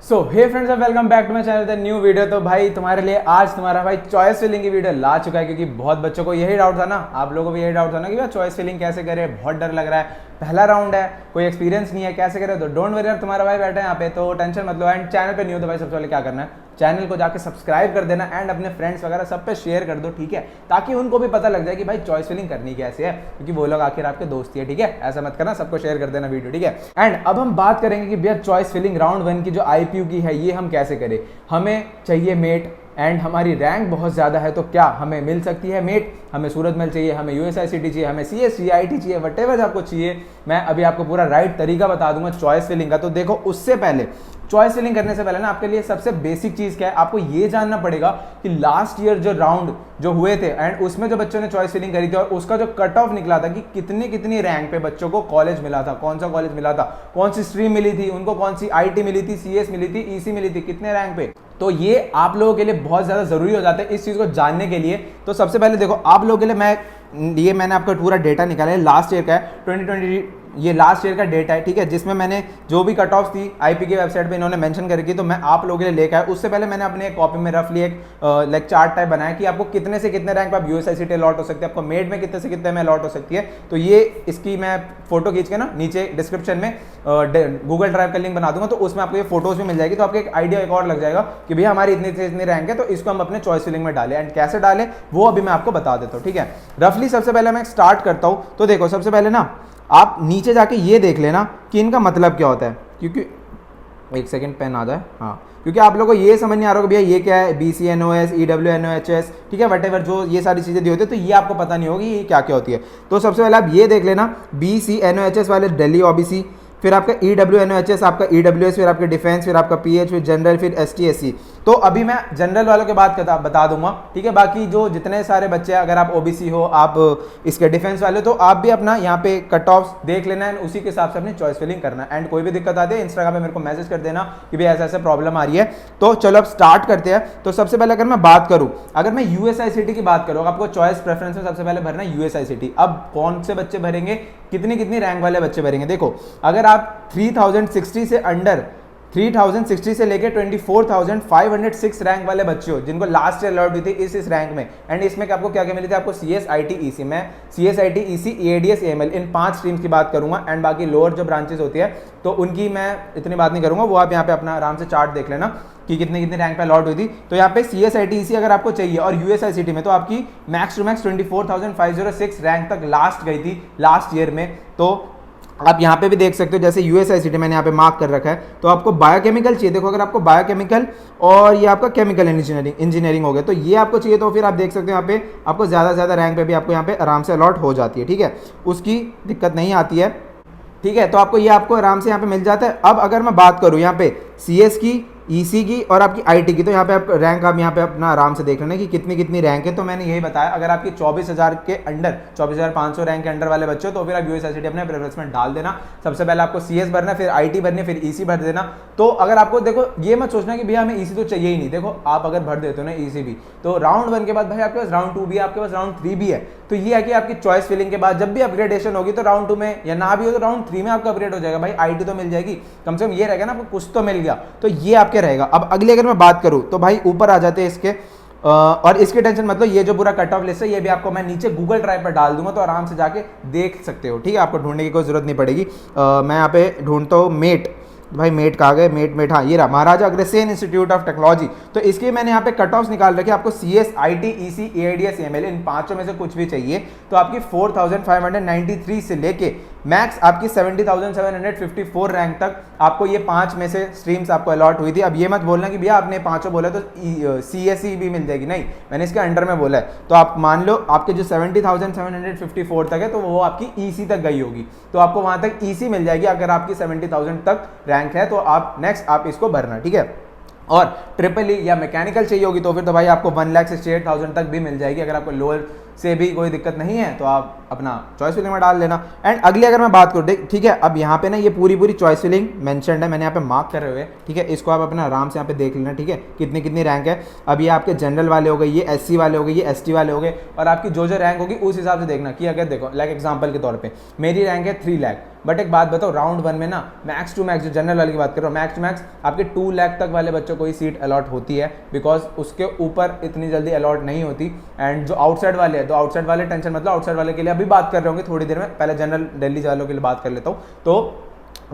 So hey friends, welcome back to my channel the new video. तो भाई तुम्हारे लिए आज तुम्हारा भाई चॉइस फिलिंग की वीडियो ला चुका है, क्योंकि बहुत बच्चों को यही डाउट था ना, आप लोगों को भी यही डाउट था ना कि भाई चॉइस फिलिंग कैसे करें, बहुत डर लग रहा है, पहला राउंड है, कोई एक्सपीरियंस नहीं है, कैसे करें। तो डोंट वरी यार, तुम्हारा भाई बैठा है यहाँ पे, तो टेंशन मत लो। एंड चैनल पे न्यू तो भाई सबसे पहले क्या करना है, चैनल को जाके सब्सक्राइब कर देना एंड अपने फ्रेंड्स वगैरह सब पे शेयर कर दो, ठीक है, ताकि उनको भी पता लग जाए कि भाई चॉइस फिलिंग करनी कैसे है, क्योंकि वो लोग आखिर आपके दोस्त ही है, ठीक है। ऐसा मत करना, सबको शेयर कर देना वीडियो, ठीक है। एंड अब हम बात करेंगे कि भैया चॉइस फिलिंग राउंड 1 की जो IPU की है, ये हम कैसे करें। हमें चाहिए मेट एंड हमारी रैंक बहुत ज़्यादा है, तो क्या हमें मिल सकती है मेट। हमें सूरत मेल चाहिए, हमें USICT चाहिए, हमें CS चाहिए, IT चाहिए, वटेवर आपको चाहिए। मैं अभी आपको पूरा राइट तरीका बता दूंगा चॉइस फिलिंग का। तो देखो, उससे पहले चॉइस फिलिंग करने से पहले ना, आपके लिए सबसे बेसिक चीज़ क्या है, आपको ये जानना पड़ेगा कि लास्ट ईयर जो राउंड जो हुए थे एंड उसमें जो बच्चों ने चॉइस फिलिंग करी थी और उसका जो कट ऑफ निकला था कि कितनी रैंक पे बच्चों को कॉलेज मिला था, कौन सा कॉलेज मिला था, कौन सी स्ट्रीम मिली थी उनको, कौन सी IT मिली थी, CS मिली थी, EC मिली थी, कितने रैंक पे। तो ये आप लोगों के लिए बहुत ज़्यादा ज़रूरी हो जाता है इस चीज़ को जानने के लिए। तो सबसे पहले देखो, आप लोगों के लिए मैंने आपका पूरा डेटा निकाला है, लास्ट ईयर का है 2020, ये लास्ट ईयर का डेटा है, ठीक है, जिसमें मैंने जो भी कट ऑफ थी IP की वेबसाइट पे इन्होंने मेंशन करके, तो मैं आप लोगों के लिए लेकर आया। उससे पहले मैंने अपने एक कॉपी में रफली एक लाइक चार्ट टाइप बनाया कि आपको कितने से कितने रैंक पे आप USICT अलॉट हो सकते हैं, आपको मेड में कितने से कितने में अलॉट हो सकती है। तो ये इसकी मैं फोटो खींच के ना नीचे डिस्क्रिप्शन में गूगल ड्राइव का लिंक बना दूंगा, तो उसमें आपको ये फोटोज भी मिल जाएगी, तो आपको एक आइडिया एक और लग जाएगा कि भैया हमारी इतनी से इतनी रैंक है, तो इसको हम अपने चॉइस फिलिंग में डालें। एंड कैसे डालें वो अभी मैं आपको बता देता हूँ, ठीक है। रफली सबसे पहले मैं स्टार्ट करता हूँ। तो देखो, सबसे पहले ना आप नीचे जाके ये देख लेना कि इनका मतलब क्या होता है, क्योंकि एक सेकंड पेन आ जाए, हाँ, क्योंकि आप लोगों को ये समझ नहीं आ रहा होगा भैया ये क्या है, BCNOS, EWNOHS, ठीक है, वटेवर जो ये सारी चीज़ें दी होती है, तो ये आपको पता नहीं होगी ये क्या क्या होती है। तो सबसे पहले आप ये देख लेना, BCNOHS वाले दिल्ली OBC, फिर आपका EWNOHS, आपका EWS, फिर आपका डिफेंस, फिर आपका PH, फिर जनरल, फिर ST SC। तो अभी मैं जनरल वालों के बात बता दूंगा, ठीक है। बाकी जो जितने सारे बच्चे, अगर आप OBC हो, आप इसके डिफेंस वाले, तो आप भी अपना यहाँ पे कट ऑफ देख लेना है, उसी के हिसाब से अपनी चॉइस फिलिंग करना। एंड कोई भी दिक्कत आती है इंस्टाग्राम पे मेरे को मैसेज कर देना कि भाई ऐसा ऐसा प्रॉब्लम आ रही है। तो चलो अब स्टार्ट करते हैं। तो सबसे पहले अगर मैं बात करूँ, अगर मैं USICT की बात करूँ, आपको चॉइस प्रेफरेंस में सबसे पहले भरना है USICT। अब कौन से बच्चे भरेंगे, कितनी रैंक वाले बच्चे भरेंगे। देखो, अगर आप 3060 से अंडर 3060 से लेके 24,506 रैंक वाले बच्चे हो, जिनको लास्ट ईयर अलॉट हुई थी इस रैंक में, एंड इसमें आपको क्या क्या मिली थी, आपको CS IT EC, मैं CS IT EC EADS AML in 5 streams की बात करूंगा। एंड बाकी लोअर जो ब्रांचेस होती है तो उनकी मैं इतनी बात नहीं करूंगा, वो आप यहाँ पे अपना आराम से चार्ट देख लेना कि कितनी रैंक पे अलॉट हुई थी। तो यहाँ पे CS IT EC अगर आपको चाहिए और USICT में, तो आपकी मैक्स टू मैक्स 24,506 रैंक तक लास्ट गई थी लास्ट ईयर में। तो आप यहाँ पे भी देख सकते हो, जैसे USICT मैंने यहाँ पे मार्क कर रखा है, तो आपको बायोकेमिकल चाहिए। देखो, अगर आपको बायोकेमिकल और ये आपका केमिकल इंजीनियरिंग हो गया, तो ये आपको चाहिए, तो फिर आप देख सकते हो यहाँ पे आपको ज़्यादा रैंक पे भी आपको यहाँ पे आराम से अलॉट हो जाती है, ठीक है, उसकी दिक्कत नहीं आती है, ठीक है। तो आपको ये आपको आराम से यहाँ पे मिल जाता है। अब अगर मैं बात करूँ यहाँ पे CS की, EC की और आपकी IT की, तो यहाँ पे आप रैंक आप यहाँ पे अपना आराम से देख लेना कि कितनी रैंक है। तो मैंने यही बताया, अगर आपकी 24,000 के अंडर 24,500 रैंक के अंडर वाले बच्चे हो, तो फिर आप USICT अपने प्रेफरेंस में डाल देना। सबसे पहले आपको CS भरना, फिर IT भरनी, फिर EC भर देना। तो अगर आपको, देखो, ये मत सोचना कि भैया हमें EC तो चाहिए ही नहीं। देखो, आप अगर भर देते हो ना EC भी, तो राउंड 1 के बाद भाई आपके पास राउंड 2 भी है, आपके पास राउंड 3 भी है। तो ये है कि आपकी चॉइस फिलिंग के बाद जब भी अपग्रेडेशन होगी, तो राउंड 2 में या ना भी हो तो राउंड 3 में आपका अपग्रेड हो जाएगा। भाई IT तो मिल जाएगी, कम से कम ये रहेगा ना, आपको कुछ तो मिल गया। तो ये आपके रहेगा। अब अगले अगर मैं बात करूं, तो भाई ऊपर आ जाते हैं इसके, और इसकी टेंशन मतलब ये जो पूरा कट ऑफ लिस्ट है, ये भी आपको मैं नीचे गूगल ड्राइव पर डाल दूंगा, तो आराम से जाके देख सकते हो, ठीक है। आपको ढूंढने की कोई जरूरत नहीं पड़ेगी। मैं यहाँ पे ढूंढता हूँ मेट, भाई मेट कहाँ गए, मेट, हाँ ये रहा, Maharaja Agrasen institute of technology. तो इसके मैंने यहाँ पे कट ऑफ निकाल रखे, आपको CS IT EC EADS AML इन पांचों में से कुछ भी चाहिए, तो आपकी 4,593 से लेके मैक्स आपकी 70,754 रैंक तक आपको ये 5 में से स्ट्रीम्स आपको अलॉट हुई थी। अब ये मत बोलना कि भैया आपने पांचों बोला तो CSE भी मिल जाएगी, नहीं, मैंने इसके अंडर में बोला है। तो आप मान लो आपके जो 70,754 तक है, तो वो आपकी EC तक गई होगी, तो आपको वहां तक EC मिल जाएगी। अगर आपकी 70,000 तक रैंक है, तो आप नेक्स्ट आप इसको भरना, ठीक है। और ट्रिपल ई या मैकेनिकल चाहिए होगी, तो फिर तो भाई आपको 1,68,000 तक भी मिल जाएगी, अगर आपको लोअर से भी कोई दिक्कत नहीं है तो आप अपना चॉइस फिलिंग में डाल लेना। एंड अगली अगर मैं बात करूँ, ठीक है, अब यहाँ पे ना ये पूरी चॉइस फिलिंग मेंशन्ड है, मैंने यहाँ पे मार्क करे हुए, ठीक है, इसको आप अपना आराम से यहाँ पे देख लेना, ठीक है, कितनी रैंक है। अब ये आपके जनरल वाले हो गए, ये एससी वाले हो गए, ये एसटी वाले हो गए, और आपकी जो रैंक होगी उस हिसाब से देखना कि अगर देखो लाइक एग्जांपल के तौर पे मेरी रैंक है 3 लाख, बट एक बात बताओ, राउंड 1 में ना मैक्स टू मैक्स, जो जनरल वाले की बात कर रहा हूँ, मैक्स टू मैक्स आपके 2 लाख तक वाले बच्चों को ही सीट अलॉट होती है, बिकॉज उसके ऊपर इतनी जल्दी अलॉट नहीं होती। एंड जो आउटसाइड वाले हैं, तो आउटसाइड वाले टेंशन मतलब आउटसाइड वाले के लिए अभी बात कर रहे होंगे थोड़ी देर में, पहले जनरल दिल्ली वालों के लिए बात कर लेता हूँ। तो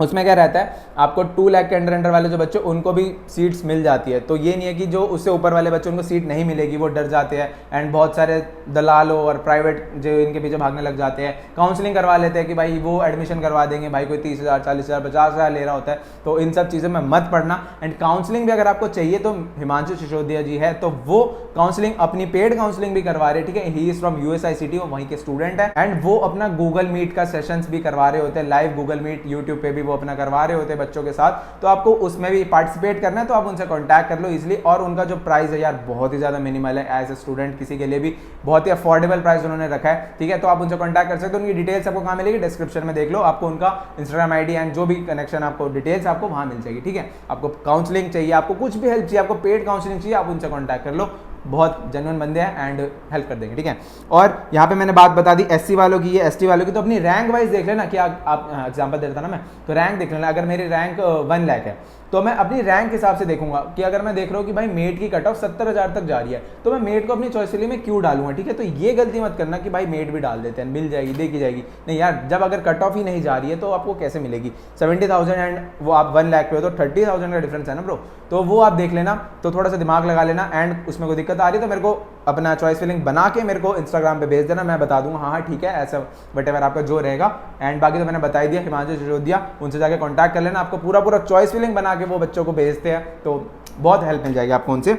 उसमें क्या रहता है, आपको 2 लाख के अंडर वाले जो बच्चे उनको भी सीट्स मिल जाती है। तो ये नहीं है कि जो उससे ऊपर वाले बच्चे उनको सीट नहीं मिलेगी, वो डर जाते हैं। एंड बहुत सारे दलालों और प्राइवेट जो इनके पीछे भागने लग जाते हैं, काउंसलिंग करवा लेते हैं कि भाई वो एडमिशन करवा देंगे, भाई कोई 30,000 40,000 50,000 ले रहा होता है। तो इन सब चीज़ों में मत पड़ना। एंड काउंसलिंग भी अगर आपको चाहिए तो हिमांशु सिसोदिया जी है, तो वो काउंसलिंग अपनी पेड काउंसलिंग भी करवा रहे हैं, ठीक है। ही इज फ्रॉम USICT, वो वहीं के स्टूडेंट है। एंड वो अपना गूगल मीट का सेशंस भी करवा रहे होते हैं, लाइव गूगल मीट यूट्यूब पे भी वो अपना करवा रहे होते हैं बच्चों के साथ। तो आपको उसमें भी पार्टिसिपेट करना है तो आप उनसे कांटेक्ट कर लो इजीली। और उनका जो प्राइस है यार बहुत ही ज्यादा मिनिमल है, एज ए स्टूडेंट किसी के लिए भी बहुत ही अफोर्डेबल प्राइस उन्होंने रखा है, ठीक है। तो आप उनसे कांटेक्ट कर सकते हो। उनकी डिटेल्स आपको कहाँ मिलेगी, डिस्क्रिप्शन में देख लो, आपको उनका इंस्टाग्राम आईडी एंड जो भी कनेक्शन आपको डिटेल्स आपको वहां मिल जाएगी, ठीक है। आपको काउंसलिंग चाहिए, आपको कुछ भी हेल्प चाहिए, आपको पेड काउंसलिंग चाहिए, आप उनसे कांटेक्ट कर लो, बहुत जेन्युइन बंदे हैं एंड हेल्प कर देंगे, ठीक है। और यहाँ पे मैंने बात बता दी एससी वालों की, ये एसटी वालों की, तो अपनी रैंक वाइज देख लेना कि आप एग्जांपल दे रहा था ना मैं, तो रैंक देख लेना। अगर मेरी रैंक 1 लाख है तो मैं अपनी रैंक के हिसाब से देखूंगा कि अगर मैं देख रहा हूँ कि भाई मेट की कट ऑफ 70,000 तक जा रही है तो मैं मेट को अपनी चॉइस के लिए मैं क्यों डालूंगा, ठीक है। तो ये गलती मत करना कि भाई मेट भी डाल देते हैं, मिल जाएगी, देखी जाएगी, नहीं यार। जब अगर कट ऑफ ही नहीं जा रही है तो आपको कैसे मिलेगी 70,000 एंड वो आप 1 लाख पे हो तो 30,000 का डिफरेंस है ना ब्रो। तो वो आप देख लेना, तो थोड़ा सा दिमाग लगा लेना। एंड उसमें कोई दिक्कत आ रही है तो मेरे को अपना चॉइस फिलिंग बना के मेरे को इंस्टाग्राम पे भेज देना, मैं बता दूंगा हाँ ठीक है ऐसा वटेवर आपका जो रहेगा। एंड बाकी तो मैंने बता ही दिया, हिमांशु सिसोदिया, उनसे जाके कांटेक्ट कर लेना, आपको पूरा चॉइस फिलिंग बना के वो बच्चों को भेजते हैं, तो बहुत हेल्प मिल जाएगी आपको उनसे।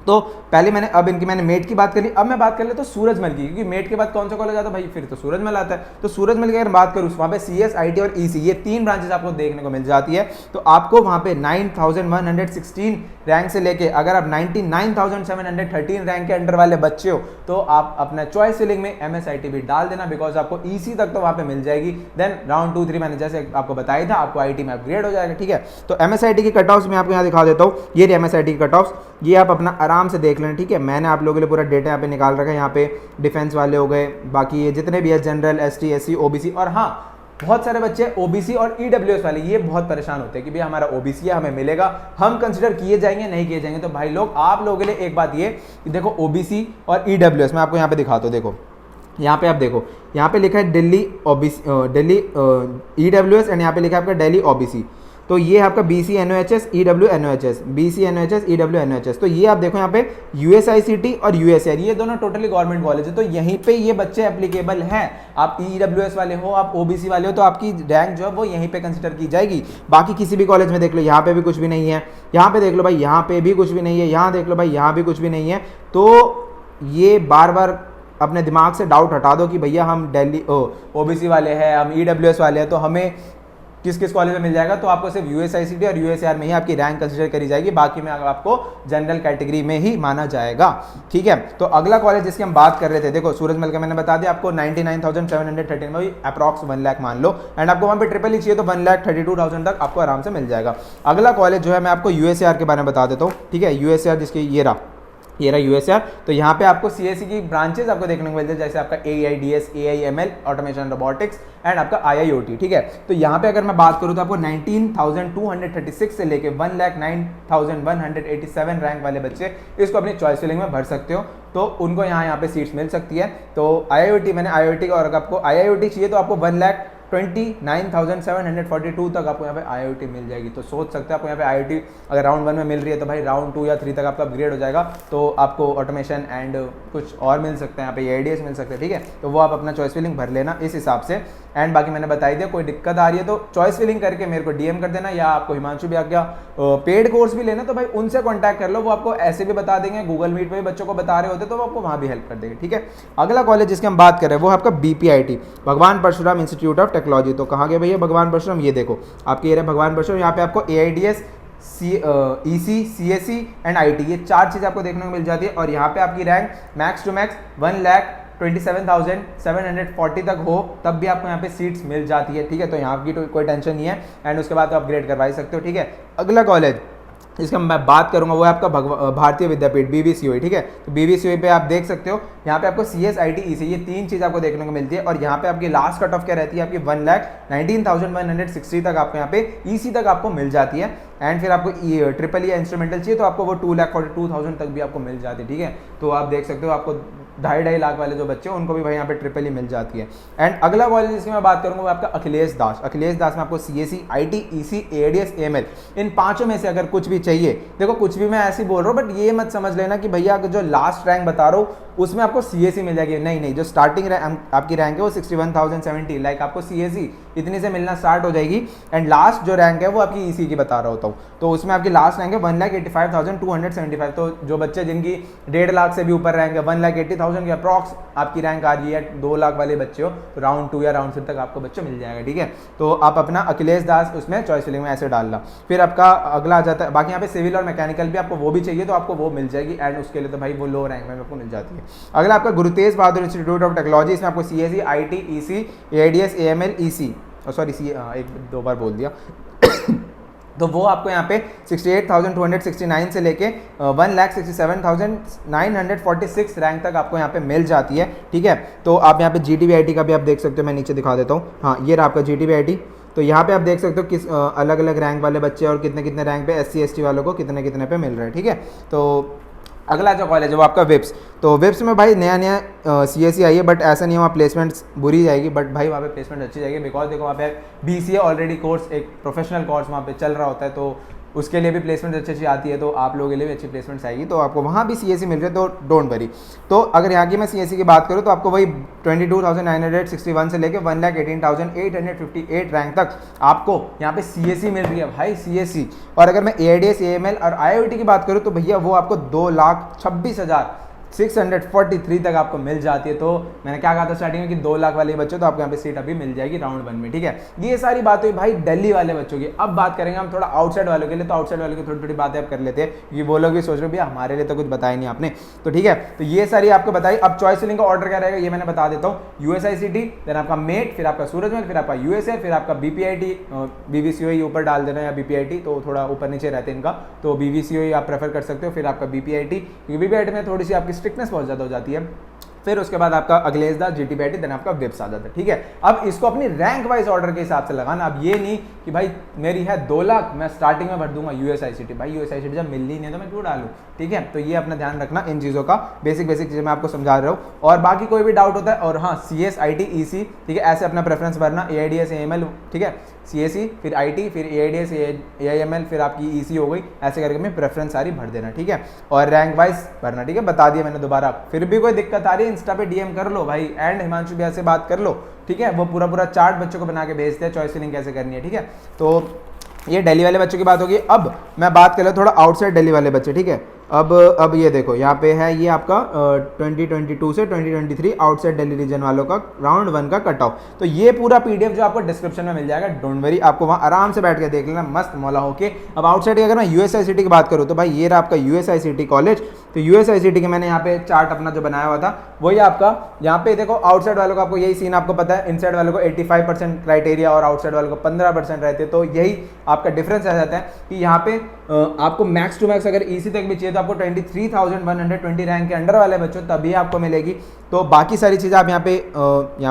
तो पहले मैंने मेट की बात कर ली, अब मैं बात कर ले तो सूरजमल की, क्योंकि मेट के बाद कौन सा कॉलेज आता है भाई, फिर तो सूरजमल आता है। तो सूरजमल की अगर बात करूँ वहाँ पे CS, IT और EC ये 3 ब्रांचेस आपको देखने को मिल जाती है। तो आपको वहाँ पे 9,116 रैंक से लेके अगर आप 99,713 रैंक के अंडर वाले बच्चे हो तो आप अपना चॉइस फिलिंग में MSIT भी डाल देना, बिकॉज आपको EC तक तो वहाँ पे मिल जाएगी। देन राउंड 2, 3 मैंने जैसे आपको बताया था, आपको IT में अपग्रेड हो जाएगा, ठीक है। तो MSIT की कट ऑफ्स मैं आपको यहाँ दिखा देता हूँ, ये MSIT की कट ऑफ्स, ये आप अपना आराम से देख लेना, ठीक है। मैंने आप लोगों के लिए पूरा डेटा यहाँ पे निकाल रखा है, यहाँ पे डिफेंस वाले हो गए, बाकी ये जितने भी है जनरल, ST, SC, OBC, और हाँ बहुत सारे बच्चे OBC और EWS वाले ये बहुत परेशान होते हैं कि भाई हमारा OBC है, हमें मिलेगा, हम कंसिडर किए जाएंगे नहीं किए जाएंगे। तो भाई लोग आप लोगों के लिए एक बात ये कि देखो OBC और EWS मैं आपको यहाँ पे दिखाता हूँ, देखो यहाँ पे आप देखो, यहाँ पे लिखा है Delhi OBC, Delhi EWS and यहाँ पे लिखा है आपका दिल्ली OBC। तो ये आपका BC NOHS EW NOHS, BC NOHS EW NOHS। तो ये आप देखो यहाँ पे USICT और USAR ये दोनों टोटली गवर्नमेंट कॉलेज है, तो यहीं पे ये बच्चे एप्लीकेबल हैं। आप EWS वाले हो, आप OBC वाले हो, तो आपकी रैंक जो है वो यहीं पे कंसिडर की जाएगी। बाकी किसी भी कॉलेज में देख लो, यहाँ पे भी कुछ भी नहीं है, यहाँ पे देख लो भाई यहाँ पे भी कुछ भी नहीं है, यहाँ देख लो भाई यहाँ भी कुछ भी नहीं है। तो ये बार बार अपने दिमाग से डाउट हटा दो कि भैया हम दिल्ली OBC वाले हैं, हम EWS वाले हैं, तो हमें किस किस कॉलेज में मिल जाएगा। तो आपको सिर्फ USICT और USAR में ही आपकी रैंक कंसीडर करी जाएगी, बाकी में आपको जनरल कैटेगरी में ही माना जाएगा, ठीक है। तो अगला कॉलेज जिसकी हम बात कर रहे थे, देखो सूरजमल का मैंने बता दिया आपको 99,713 में अप्रॉक्स 1 लाख मान लो। एंड आपको वहाँ पे ट्रिपल ही चाहिए तो 1,32,000 तक आपको आराम से मिल जाएगा। अगला कॉलेज जो है मैं आपको USAR के बारे में बता देता हूँ, ठीक है। USAR जिसकी ये रहा USAR। तो यहाँ पे आपको CSE की ब्रांचेस आपको देखने को मिलते हैं, जैसे आपका AIDS, AIML, automation robotics and आपका IIoT, ठीक है। तो यहाँ पे अगर मैं बात करूँ तो आपको 19,236 से लेके 1,09,187 रैंक वाले बच्चे इसको अपनी चॉइस फिलिंग में भर सकते हो, तो उनको यहाँ पे सीट्स मिल सकती है। तो IIoT मैंने IIoT और आपको IIoT चाहिए तो आपको 1,29,742 तक आपको यहाँ पे IIoT मिल जाएगी। तो सोच सकते हैं आपको यहाँ पे IIoT अगर राउंड 1 में मिल रही है तो भाई राउंड 2 या 3 तक आपका अपग्रेड हो जाएगा, तो आपको ऑटोमेशन एंड कुछ और मिल सकते हैं, यहाँ पे AIDS मिल सकते हैं, ठीक है। तो वो आप अपना चॉइस फिलिंग भर लेना इस हिसाब से। एंड बाकी मैंने बताई दिया, कोई दिक्कत आ रही है तो चॉइस फिलिंग करके मेरे को DM कर देना, या आपको हिमांशु भी आ गया पेड कोर्स भी लेना तो भाई उनसे कॉन्टैक्ट कर लो, वो आपको ऐसे भी बता देंगे, गूगल मीट पे भी बच्चों को बता रहे होते तो वो आपको वहाँ भी हेल्प कर देंगे, ठीक है। अगला कॉलेज जिसकी हम बात कर रहे हैं वो आपका BPIT, भगवान परशुराम इंस्टीट्यूट ऑफ टेक्नोलॉजी। तो कहाँ गए भैया भगवान परशुराम, ये देखो आपके एरिया भगवान परशुराम, यहाँ पे आपको AIDS, EC, CSE and IT ये 4 चीज़ आपको देखने को मिल जाती है। और यहाँ पे आपकी रैंक मैक्स टू मैक्स 1,00,000 27,740 तक हो तब भी आपको यहाँ पे सीट्स मिल जाती है, ठीक है। तो यहाँ की कोई टेंशन नहीं है, एंड उसके बाद तो अपग्रेड करवा ही सकते हो, ठीक है। अगला कॉलेज जिसका मैं बात करूंगा वो है आपका भारतीय विद्यापीठ BVCOE, ठीक है। तो BVCOE पे आप देख सकते हो यहाँ पे आपको CS IT EC ये 3 चीज़ आपको देखने को मिलती है, और यहाँ पे आपकी लास्ट कट ऑफ क्या रहती है आपकी 1,19,160 तक आपको यहाँ पे EC तक आपको मिल जाती है। एंड फिर आपको ट्रिपल या इंस्ट्रूमेंटल चाहिए तो आपको वो 2,42,000 तक भी आपको मिल जाती है, ठीक है। तो आप देख सकते हो आपको 2.5 लाख वाले जो बच्चे हैं उनको भी भाई यहाँ पे ट्रिपल ही मिल जाती है। एंड अगला कॉलेज जिसकी मैं बात करूंगा वो आपका अखिलेश दास में आपको CSE IT EC ADS AML इन पांचों में से अगर कुछ भी चाहिए, देखो कुछ भी मैं ऐसे ही बोल रहा हूँ, बट ये मत समझ लेना कि भैया जो लास्ट रैंक बता रहा हूँ उसमें आपको CSE मिल जाएगी, नहीं, जो स्टार्टिंग आपकी रैंक है वो 61,070, लाइक आपको CSE इतनी से मिलना स्टार्ट हो जाएगी। एंड लास्ट जो रैंक है वो आपकी EC की बता रहा होता हूँ, तो उसमें आपकी लास्ट रैंक है 1,85,275। तो जो बच्चे जिनकी 1.5 लाख से भी ऊपर रैंक है 1,80,000 की अप्रॉक्स आपकी रैंक आ रही है, 2 लाख वाले बच्चे हो तो राउंड 2 या राउंड 3 तक आपको बच्चा मिल जाएगा, ठीक है। तो आप अपना अखिलेश दास उसमें चॉइस फिलिंग में ऐसे डालना। फिर आपका अगला आ जाता है, बाकी यहाँ पे सिविल और मैकेनिकल भी आपको वो भी चाहिए तो आपको वो मिल जाएगी, एंड उसके लिए तो भाई वो लो रैंक में आपको मिल जाती है। अगला आपका गुरु तेज बहादुर इंस्टीट्यूट ऑफ टेक्नोलॉजी, इसमें आपको CSE IT EC ADS AML EC sorry एक दो बार बोल दिया तो वो आपको यहाँ पे 68,269 से लेके 1,67,946 रैंक तक आपको यहाँ पे मिल जाती है, ठीक है। तो आप यहाँ पे GTVIT का भी आप देख सकते हो, मैं नीचे दिखा देता हूँ, हाँ ये रहा आपका GTVIT। तो यहाँ पे आप देख सकते हो किस अलग अलग रैंक वाले बच्चे और कितने कितने रैंक पे SC ST वालों को कितने कितने पे मिल रहा है, ठीक है। तो अगला जो कॉलेज है वो आपका विप्स, तो विप्स में भाई नया CSE आई है, बट ऐसा नहीं है वहाँ प्लेसमेंट्स बुरी जाएगी, बट भाई वहाँ पे प्लेसमेंट अच्छी जाएगी, बिकॉज देखो वहाँ पे BCA ऑलरेडी कोर्स एक प्रोफेशनल कोर्स वहाँ पे चल रहा होता है, तो उसके लिए भी प्लेसमेंट अच्छी आती है, तो आप लोगों के लिए भी अच्छी प्लेसमेंट्स आएगी, तो आपको वहाँ भी CSE मिल रही है, तो डोंट वरी। तो अगर यहाँ की मैं CSE की बात करूँ तो आपको वही 22,961 से लेके 1,18,858 रैंक तक आपको यहाँ पे CSE मिल रही है भाई, CSE। और अगर मैं ADS AML और IIT की बात करूँ तो भैया वो आपको 2,26,643 तक आपको मिल जाती है। तो मैंने क्या कहा था स्टार्टिंग में कि 2 लाख वाले बच्चों तो आपको यहाँ पे सीट अभी मिल जाएगी राउंड 1 में, ठीक है। ये सारी बात हुई भाई दिल्ली वाले बच्चों की। अब बात करेंगे हम थोड़ा आउटसाइड वालों के लिए, तो आउटसाइड वालों की थोड़ी थोड़ी बातें आप कर लेते हैं, क्योंकि वो लोग भी सोच रहे हो भैया हमारे लिए तो कुछ बताया नहीं आपने, तो ठीक है। तो ये सारी आपको बताई। अब चॉइस फिलिंग का ऑर्डर क्या रहेगा ये मैंने बता देता हूँ। USICT, देन आपका मेट, फिर आपका सूरजमल, फिर आपका USA, फिर आपका BPIT, BVCOE ऊपर डाल देना या BPIT, तो थोड़ा ऊपर नीचे रहते हैं इनका, तो BVCOE आप प्रेफर कर सकते हो, फिर आपका BPIT, क्योंकि BPIT में थोड़ी सी आपकी स्ट्रिक्टनेस बहुत ज़्यादा हो जाती है। फिर उसके बाद आपका अखिलेश दास GTVIT, देन आपका विप्स आ जाता है, ठीक है। अब इसको अपनी रैंक वाइज ऑर्डर के हिसाब से लगाना। अब ये नहीं कि भाई मेरी है 2 लाख मैं स्टार्टिंग में भर दूंगा USICT, भाई USICT जब मिल ही नहीं तो मैं क्यों डालूं, ठीक है। तो ये अपना ध्यान रखना इन चीज़ों का, बेसिक चीज़ें मैं आपको समझा रहा हूँ। और बाकी कोई भी डाउट होता है, और हाँ CS IT EC, ठीक है, ऐसे अपना प्रेफरेंस भरना, AIDS AML, ठीक है, CSE फिर IT फिर AIDS AIML फिर आपकी EC हो गई, ऐसे करके मैं प्रेफरेंस सारी भर देना, ठीक है। और रैंक वाइज भरना, ठीक है, बता दिया मैंने दोबारा। फिर भी कोई दिक्कत आ रही है इंस्टा पे DM कर लो भाई, एंड हिमांशु भैया से बात कर लो, ठीक है। वो पूरा चार्ट बच्चों को बना के भेजते हैं चॉइस फिलिंग कैसे करनी है, ठीक है। तो ये दिल्ली वाले बच्चों की बात होगी। अब मैं बात कर ले थोड़ा आउटसाइड दिल्ली वाले बच्चे, ठीक है। अब ये देखो यहाँ पे है ये आपका 2022 से 2023 आउटसाइड दिल्ली रीजन वालों का राउंड 1 का कट ऑफ। तो ये पूरा PDF जो आपको डिस्क्रिप्शन में मिल जाएगा, डोंट वरी, आपको वहाँ आराम से बैठ के देख लेना मस्त मौला होके। अब आउटसाइड की अगर मैं USICT की बात करूँ तो भाई ये रहा आपका USICT कॉलेज। तो USICT के मैंने यहाँ पे चार्ट अपना जो बनाया हुआ था वही आपका यहाँ पे देखो। आउटसाइड वालों को आपको यही सीन आपको पता है, इनसाइड वालों को 85% क्राइटेरिया और आउटसाइड वालों को 15% रहते हैं। तो यही आपका डिफरेंस आ जाता है कि यहाँ पे आपको मैक्स टू मैक्स अगर EC तक भी चाहिए तो आपको 23,120 रैंक के अंडर वाले बच्चों तभी आपको मिलेगी। तो बाकी सारी चीज़ें आप यहाँ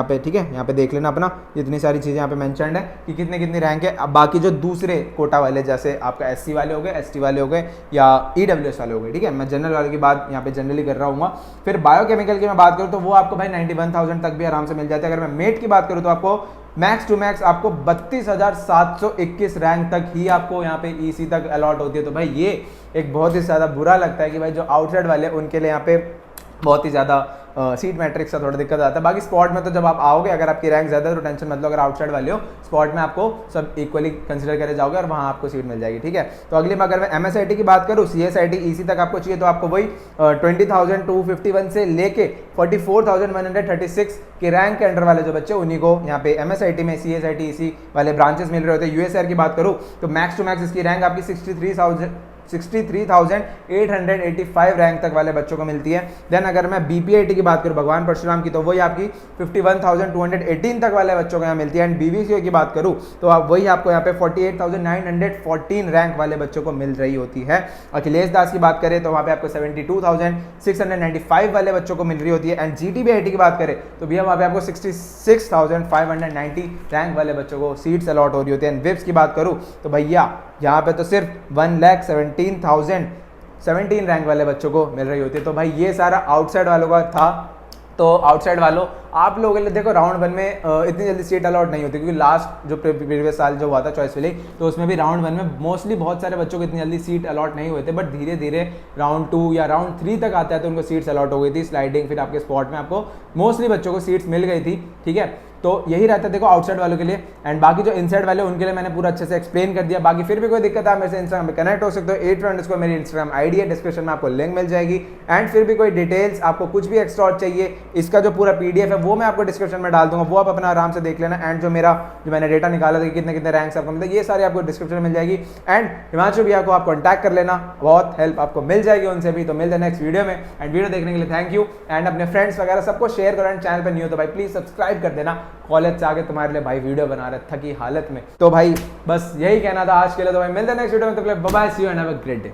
पे ठीक है, यहाँ पे देख लेना अपना, इतनी सारी चीज़ें यहाँ पे मेंशन्ड है कि कितनी कितनी रैंक है। अब बाकी जो दूसरे कोटा वाले जैसे आपका SC वाले हो गए, ST वाले हो गए या EWS वाले हो गए, ठीक है, मैं जनरल वाले की बात यहाँ पे जनरली कर रहा हूँ। फिर बायोकेमिकल की मैं बात करूँ तो वो आपको भाई 91,000 तक भी आराम से मिल जाता है। अगर मैं मेट की बात करूँ तो आपको मैक्स टू मैक्स आपको 32,721 रैंक तक ही आपको यहाँ पे EC तक अलॉट होती है। तो भाई ये एक बहुत ही ज़्यादा बुरा लगता है कि भाई जो आउटसाइड वाले उनके लिए यहाँ पे बहुत ही ज़्यादा सीट मैट्रिक्स का थोड़ा दिक्कत आता है। बाकी स्पॉट में तो जब आप आओगे, अगर आपकी रैंक ज़्यादा है तो टेंशन मत लो, अगर आउटसाइड वाले हो स्पॉट में आपको सब इक्वली कंसिडर करे जाओगे और वहाँ आपको सीट मिल जाएगी, ठीक है। तो अगली में अगर मैं MSIT की बात करूँ, CSIT EC तक आपको चाहिए तो आपको वही 20,251 से लेके 44,136 के रैंक के अंडर वाले जो बच्चे उन्हीं को यहाँ पे MSIT में CSIT EC वाले ब्रांचेस मिल रहे होते हैं। USR की बात करूँ तो मैक्स टू मैक्स इसकी रैंक आपकी 63,885 रैंक तक वाले बच्चों को मिलती है। देन अगर मैं BPIT की बात करूँ, भगवान परशुराम की, तो वही आपकी 51,218 तक वाले बच्चों को यहाँ मिलती है। एंड BVCO की बात करूँ तो आप वही आपको यहाँ पे 48,914 रैंक वाले बच्चों को मिल रही होती है। अखिलेश दास की बात करें तो वहाँ पे आपको 72,695 वाले बच्चों को मिल रही होती है। एंड GTBIT की बात करें तो भैया वहाँ पे आपको 66,590 रैंक वाले बच्चों को सीट्स अलॉट हो रही होती है। एंड विप्स की बात करूँ तो भैया यहाँ पे तो सिर्फ 1,17,017 रैंक वाले बच्चों को मिल रही होती है। तो भाई ये सारा आउटसाइड वालों का था। तो आउटसाइड वालों, आप लोगों के लिए देखो राउंड 1 में इतनी जल्दी सीट अलॉट नहीं होती, क्योंकि लास्ट जो प्रीवियस साल जो हुआ था चॉइस फिलिंग, तो उसमें भी राउंड 1 में मोस्टली बहुत सारे बच्चों को इतनी जल्दी सीट अलॉट नहीं हुए थे। बट धीरे धीरे राउंड 2 या राउंड 3 तक आता है तो उनको सीट्स अलॉट हो गई थी, स्लाइडिंग, फिर आपके स्पॉट में आपको मोस्टली बच्चों को सीट्स मिल गई थी। ठीक है, तो यही रहता है देखो आउटसाइड वालों के लिए। एंड बाकी जो इनसाइड वाले उनके लिए मैंने पूरा अच्छे से एक्सप्लेन कर दिया। बाकी फिर भी कोई दिक्कत है मेरे से इंस्टाग्राम पे कनेक्ट हो सकते हो। 8 मेरी इंस्टाग्राम आईडी है, डिस्क्रिप्शन में आपको लिंक मिल जाएगी। एंड फिर भी कोई डिटेल्स, आपको कुछ भी एक्स्ट्रा और चाहिए, इसका जो पूरा PDF है वो मैं आपको डिस्क्रिप्शन में डाल दूंगा, वो आप अपना आराम से देख लेना। एंड जो मैंने डेटा निकाला था कि कितने कितने रैंक्स आपको मिलते हैं, ये सारी आपको डिस्क्रिप्शन में मिल जाएगी। एंड हिमांशु भैया को आप कॉन्टैक्ट कर लेना, बहुत हेल्प आपको मिल जाएगी उनसे भी। तो मिलते हैं नेक्स्ट वीडियो में। एंड वीडियो देखने के लिए थैंक यू। एंड अपने फ्रेंड्स वगैरह सबको शेयर करो। एंड चैनल पर न्यू हो तो भाई प्लीज सब्सक्राइब कर देना। कॉलेज से आगे तुम्हारे लिए भाई वीडियो बना रहे थकी हालत में। तो भाई बस यही कहना था आज के लिए। तो भाई मिलते हैं नेक्स्ट वीडियो में, तो bye bye, see you and have a great day.